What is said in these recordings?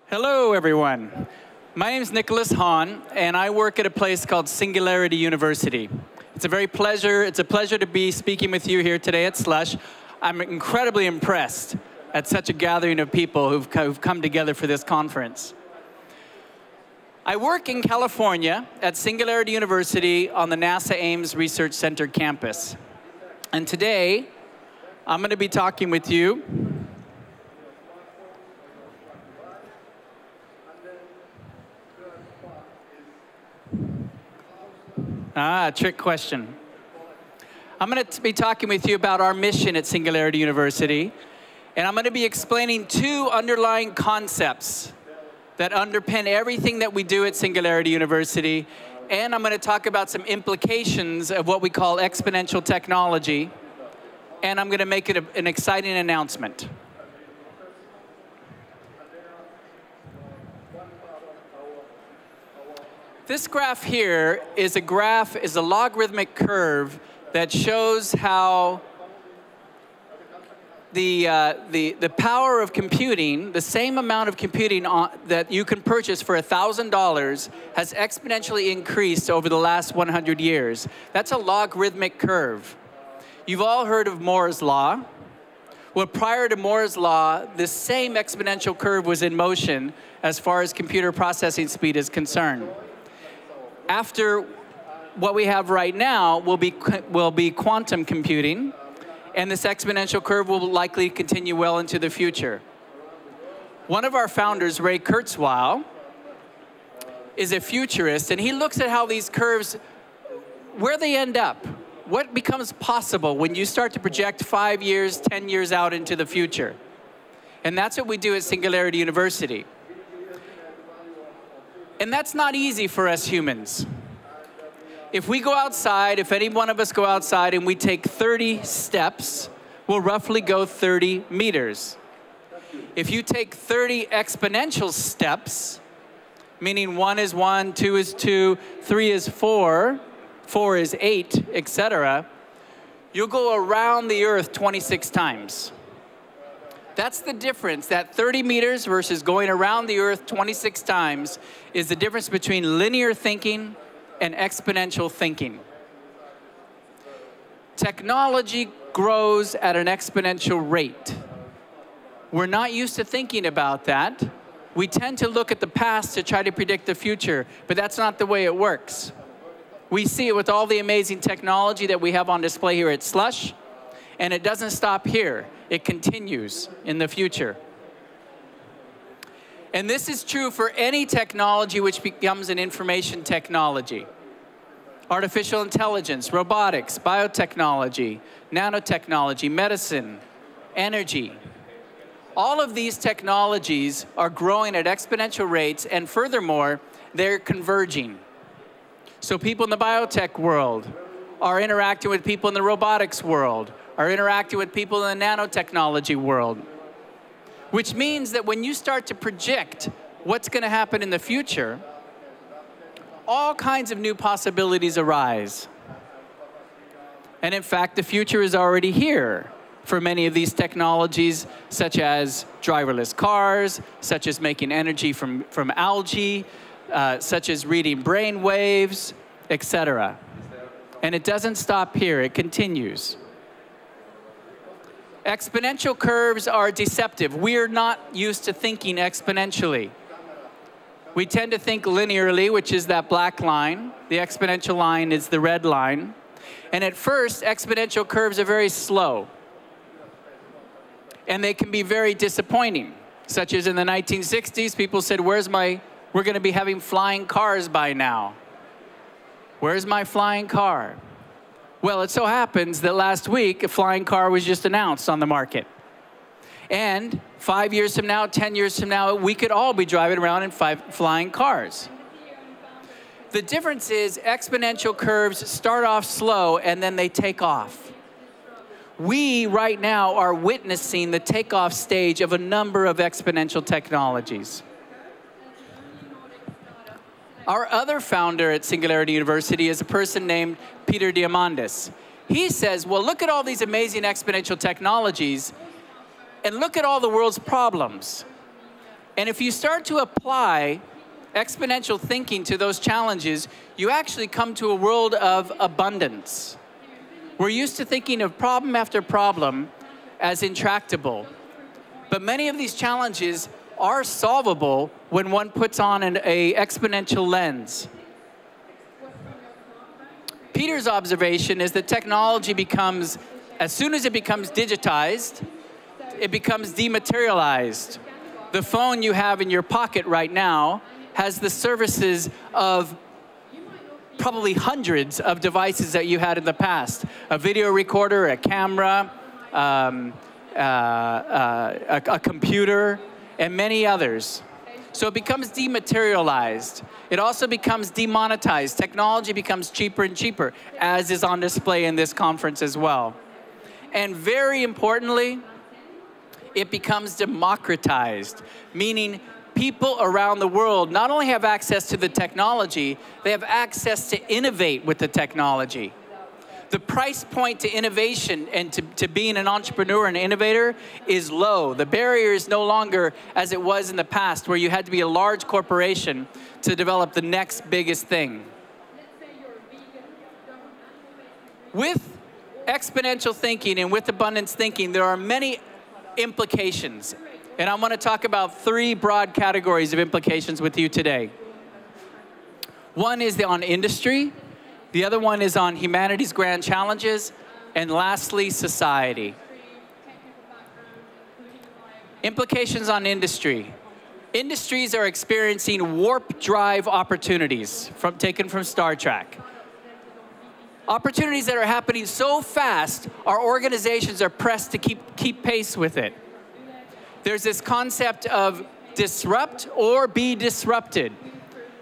Hello, everyone. My name is Haan, and I work at a place called Singularity University. It's a pleasure to be speaking with you here today at Slush. I'm incredibly impressed at such a gathering of people who've come together for this conference. I work in California at Singularity University on the NASA Ames Research Center campus. And today, I'm going to be talking with you trick question. I'm going to be talking with you about our mission at Singularity University, and I'm going to be explaining two underlying concepts that underpin everything that we do at Singularity University, and I'm going to talk about some implications of what we call exponential technology, and I'm going to make it an exciting announcement. This graph here is a logarithmic curve that shows how the power of computing, the same amount of computing that you can purchase for $1,000, has exponentially increased over the last 100 years. That's a logarithmic curve. You've all heard of Moore's law. Well, prior to Moore's law, this same exponential curve was in motion as far as computer processing speed is concerned. After what we have right now will be quantum computing, and this exponential curve will likely continue well into the future. One of our founders, Ray Kurzweil, is a futurist, and he looks at how these curves, where they end up, what becomes possible when you start to project 5 years, 10 years out into the future. And that's what we do at Singularity University. And that's not easy for us humans. If we go outside, if any one of us go outside and we take 30 steps, we'll roughly go 30 meters. If you take 30 exponential steps, meaning 1 is 1, 2 is 2, 3 is 4, 4 is 8, etc., you'll go around the Earth 26 times. That's the difference. That 30 meters versus going around the Earth 26 times is the difference between linear thinking and exponential thinking. Technology grows at an exponential rate. We're not used to thinking about that. We tend to look at the past to try to predict the future, but that's not the way it works. We see it with all the amazing technology that we have on display here at Slush, and it doesn't stop here. It continues in the future. And this is true for any technology which becomes an information technology. Artificial intelligence, robotics, biotechnology, nanotechnology, medicine, energy. All of these technologies are growing at exponential rates, and furthermore, they're converging. So people in the biotech world are interacting with people in the robotics world, are interacting with people in the nanotechnology world. Which means that when you start to project what's going to happen in the future, all kinds of new possibilities arise. And in fact, the future is already here for many of these technologies, such as driverless cars, such as making energy from algae, such as reading brain waves, etc. And it doesn't stop here, it continues. Exponential curves are deceptive. We're not used to thinking exponentially. We tend to think linearly, which is that black line. The exponential line is the red line. And at first, exponential curves are very slow. And they can be very disappointing, such as in the 1960s, people said, we're going to be having flying cars by now. Where's my flying car? Well, it so happens that last week, a flying car was just announced on the market. And 5 years from now, 10 years from now, we could all be driving around in flying cars. The difference is exponential curves start off slow and then they take off. We, right now, are witnessing the takeoff stage of a number of exponential technologies. Our other founder at Singularity University is a person named Peter Diamandis. He says, well, look at all these amazing exponential technologies, and look at all the world's problems. And if you start to apply exponential thinking to those challenges, you actually come to a world of abundance. We're used to thinking of problem after problem as intractable. But many of these challenges are solvable when one puts on an exponential lens. Peter's observation is that technology becomes, as soon as it becomes digitized, it becomes dematerialized. The phone you have in your pocket right now has the services of probably hundreds of devices that you had in the past. A video recorder, a camera, a computer, and many others. So it becomes dematerialized. It also becomes demonetized. Technology becomes cheaper and cheaper, as is on display in this conference as well. And very importantly, it becomes democratized, meaning people around the world not only have access to the technology, they have access to innovate with the technology. The price point to innovation and to being an entrepreneur and innovator is low. The barrier is no longer as it was in the past, where you had to be a large corporation to develop the next biggest thing. With exponential thinking and with abundance thinking, there are many implications. And I want to talk about 3 broad categories of implications with you today. One is on industry. The other one is on humanity's grand challenges. And lastly, society. Implications on industry. Industries are experiencing warp drive opportunities taken from Star Trek. Opportunities that are happening so fast, our organizations are pressed to keep pace with it. There's this concept of disrupt or be disrupted.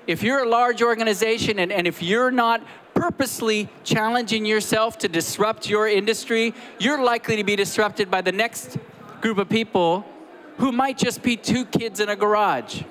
If you're a large organization and if you're not purposely challenging yourself to disrupt your industry, you're likely to be disrupted by the next group of people who might just be 2 kids in a garage.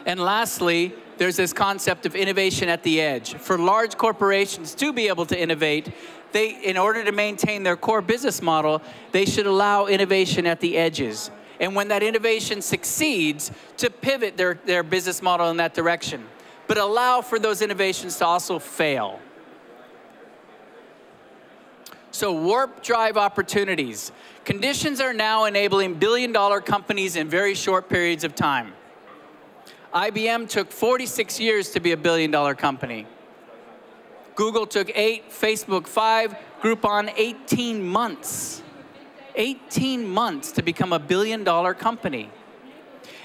And lastly, there's this concept of innovation at the edge. For large corporations to be able to innovate, in order to maintain their core business model, they should allow innovation at the edges. And when that innovation succeeds, to pivot their business model in that direction. But allow for those innovations to also fail. So warp drive opportunities. Conditions are now enabling billion-dollar companies in very short periods of time. IBM took 46 years to be a billion-dollar company. Google took 8, Facebook 5, Groupon 18 months. 18 months to become a billion-dollar company.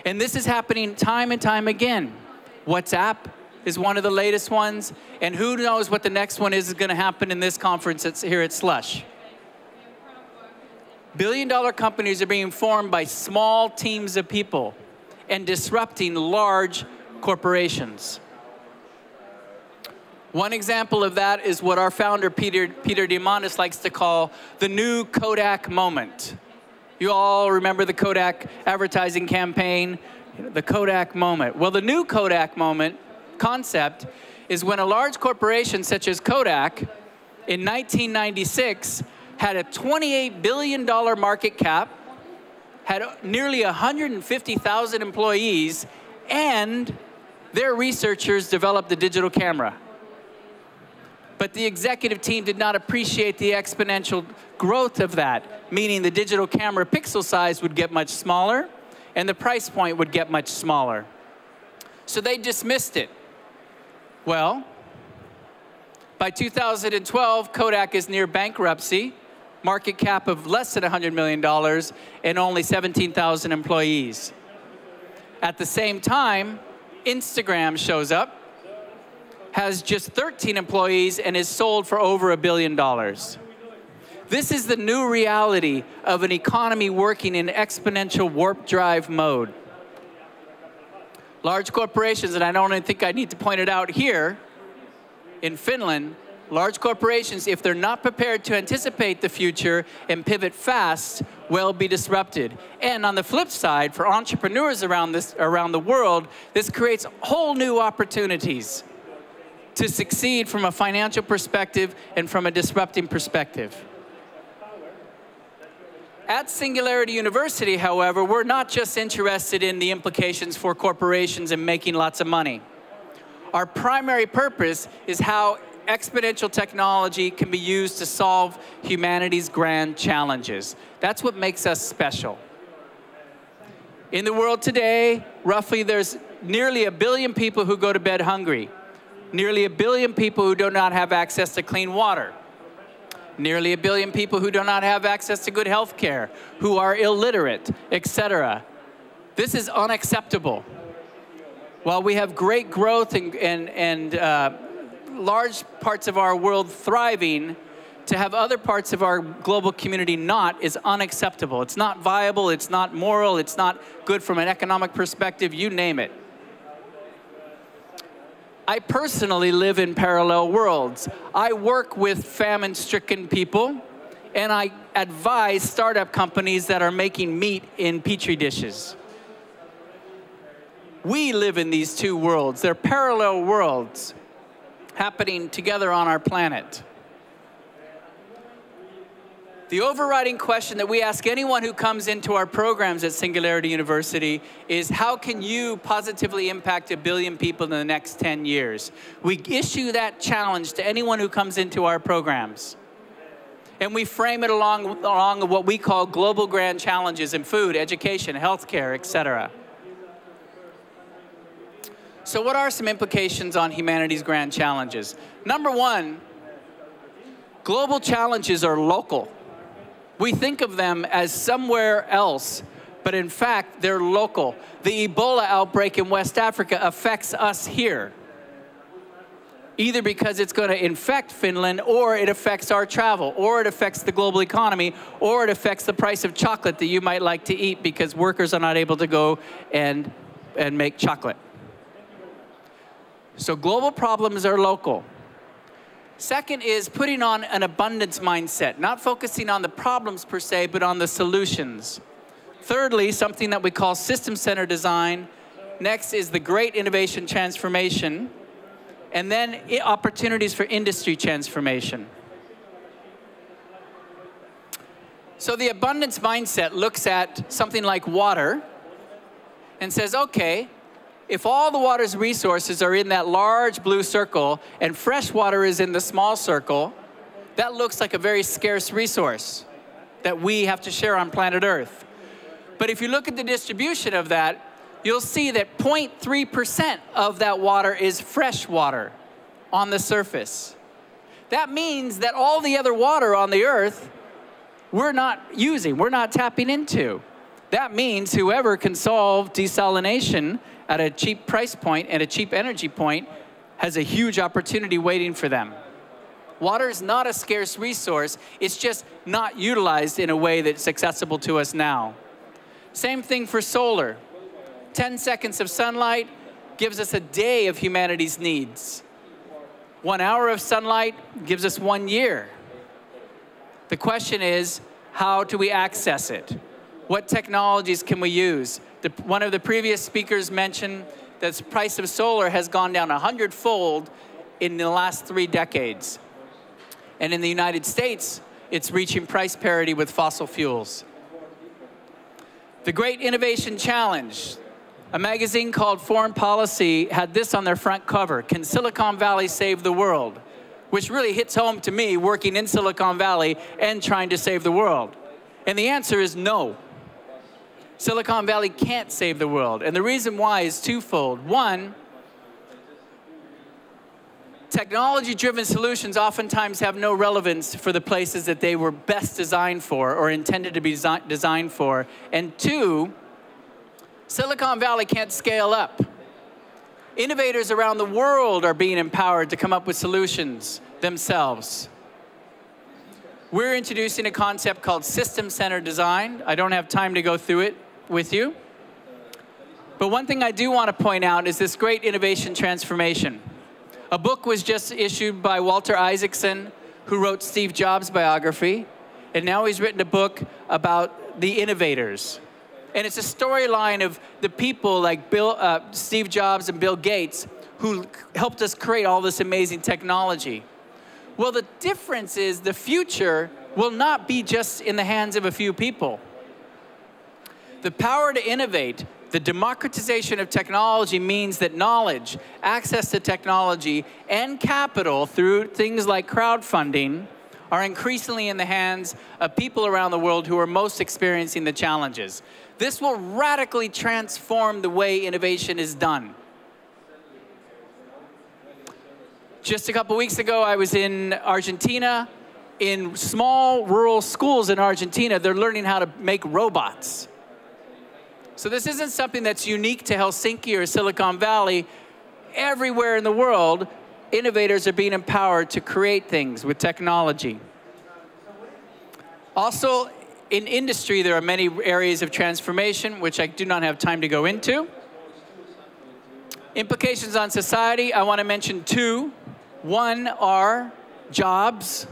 And this is happening time and time again. WhatsApp is one of the latest ones, and who knows what the next one is going to happen in this conference here at Slush. Billion-dollar companies are being formed by small teams of people and disrupting large corporations. One example of that is what our founder, Peter Diamandis, likes to call the new Kodak Moment. You all remember the Kodak advertising campaign, the Kodak Moment. Well, the new Kodak Moment concept is when a large corporation such as Kodak in 1996 had a $28 billion market cap, had nearly 150,000 employees, and their researchers developed the digital camera. But the executive team did not appreciate the exponential growth of that, meaning the digital camera pixel size would get much smaller and the price point would get much smaller. So they dismissed it. Well, by 2012, Kodak is near bankruptcy, market cap of less than $100 million, and only 17,000 employees. At the same time, Instagram shows up, has just 13 employees, and is sold for over $1 billion. This is the new reality of an economy working in exponential warp drive mode. Large corporations, and I don't even think I need to point it out here, in Finland, large corporations, if they're not prepared to anticipate the future and pivot fast, will be disrupted. And on the flip side, for entrepreneurs around the world, this creates whole new opportunities to succeed from a financial perspective and from a disrupting perspective. At Singularity University, however, we're not just interested in the implications for corporations and making lots of money. Our primary purpose is how exponential technology can be used to solve humanity's grand challenges. That's what makes us special. In the world today, roughly there's nearly 1 billion people who go to bed hungry. Nearly 1 billion people who do not have access to clean water. Nearly 1 billion people who do not have access to good health care, who are illiterate, etc. This is unacceptable. While we have great growth and large parts of our world thriving, to have other parts of our global community not is unacceptable. It's not viable, it's not moral, it's not good from an economic perspective, you name it. I personally live in parallel worlds. I work with famine-stricken people, and I advise startup companies that are making meat in petri dishes. We live in these two worlds. They're parallel worlds happening together on our planet. The overriding question that we ask anyone who comes into our programs at Singularity University is, how can you positively impact 1 billion people in the next 10 years? We issue that challenge to anyone who comes into our programs. And we frame it along what we call global grand challenges in food, education, healthcare, etc. So what are some implications on humanity's grand challenges? Number one, global challenges are local. We think of them as somewhere else, but in fact, they're local. The Ebola outbreak in West Africa affects us here, either because it's going to infect Finland, or it affects our travel, or it affects the global economy, or it affects the price of chocolate that you might like to eat because workers are not able to go and make chocolate. So global problems are local. Second is putting on an abundance mindset, not focusing on the problems per se, but on the solutions. Thirdly, something that we call system-centered design. Next is the great innovation transformation. And then opportunities for industry transformation. So the abundance mindset looks at something like water and says, okay, if all the water's resources are in that large blue circle and fresh water is in the small circle, that looks like a very scarce resource that we have to share on planet Earth. But if you look at the distribution of that, you'll see that 0.3% of that water is fresh water on the surface. That means that all the other water on the Earth, we're not using, we're not tapping into. That means whoever can solve desalination at a cheap price point and a cheap energy point has a huge opportunity waiting for them. Water is not a scarce resource, it's just not utilized in a way that's accessible to us now. Same thing for solar. 10 seconds of sunlight gives us a day of humanity's needs. 1 hour of sunlight gives us 1 year. The question is, how do we access it? What technologies can we use? One of the previous speakers mentioned that the price of solar has gone down 100-fold in the last 3 decades. And in the United States, it's reaching price parity with fossil fuels. The Great Innovation Challenge, a magazine called Foreign Policy, had this on their front cover: Can Silicon Valley save the world? Which really hits home to me, working in Silicon Valley and trying to save the world. And the answer is no. Silicon Valley can't save the world. And the reason why is twofold. One, technology-driven solutions oftentimes have no relevance for the places that they were best designed for or intended to be designed for. And two, Silicon Valley can't scale up. Innovators around the world are being empowered to come up with solutions themselves. We're introducing a concept called system-centered design. I don't have time to go through it with you. But one thing I do want to point out is this great innovation transformation. A book was just issued by Walter Isaacson, who wrote Steve Jobs' biography, and now he's written a book about the innovators. And it's a storyline of the people like Steve Jobs and Bill Gates who helped us create all this amazing technology. Well, the difference is the future will not be just in the hands of a few people. The power to innovate, the democratization of technology means that knowledge, access to technology, and capital through things like crowdfunding are increasingly in the hands of people around the world who are most experiencing the challenges. This will radically transform the way innovation is done. Just a couple weeks ago, I was in Argentina. In small rural schools in Argentina, they're learning how to make robots. So this isn't something that's unique to Helsinki or Silicon Valley. Everywhere in the world, innovators are being empowered to create things with technology. Also, in industry, there are many areas of transformation, which I do not have time to go into. Implications on society, I want to mention two. One are jobs.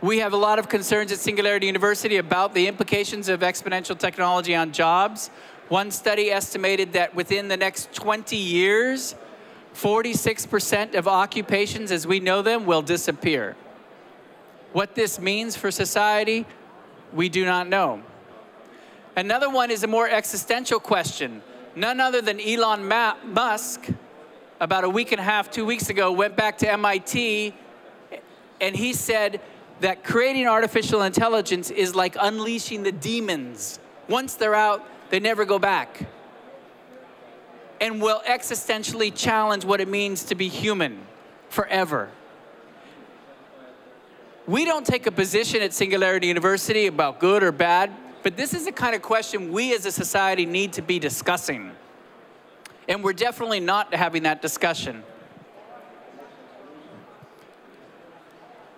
We have a lot of concerns at Singularity University about the implications of exponential technology on jobs. One study estimated that within the next 20 years, 46% of occupations as we know them will disappear. What this means for society, we do not know. Another one is a more existential question. None other than Elon Musk, about a week and a half, 2 weeks ago, went back to MIT, and he said that creating artificial intelligence is like unleashing the demons. Once they're out, they never go back. And will existentially challenge what it means to be human forever. We don't take a position at Singularity University about good or bad, but this is the kind of question we as a society need to be discussing. And we're definitely not having that discussion.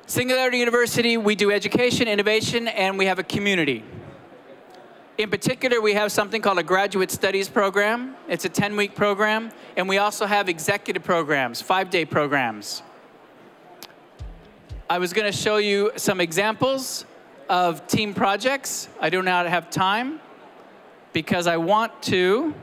Singularity University, we do education, innovation, and we have a community. In particular, we have something called a graduate studies program. It's a 10-week program, and we also have executive programs, 5-day programs. I was going to show you some examples of team projects. I do not have time because I want to.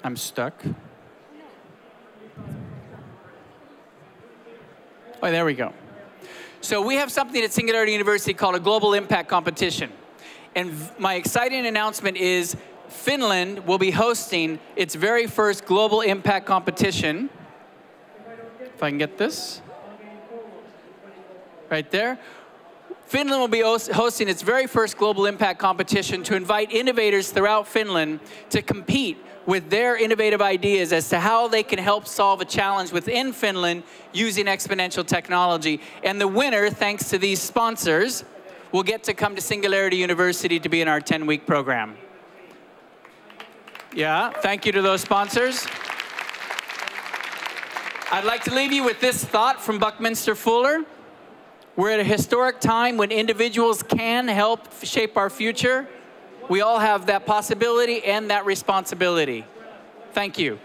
I'm stuck. Oh, there we go. So we have something at Singularity University called a Global Impact Competition. And my exciting announcement is Finland will be hosting its very first Global Impact Competition. If I can get this. Right there. Finland will be hosting its very first Global Impact Competition to invite innovators throughout Finland to compete with their innovative ideas as to how they can help solve a challenge within Finland using exponential technology. And the winner, thanks to these sponsors, will get to come to Singularity University to be in our 10-week program. Yeah, thank you to those sponsors. I'd like to leave you with this thought from Buckminster Fuller. We're at a historic time when individuals can help shape our future. We all have that possibility and that responsibility. Thank you.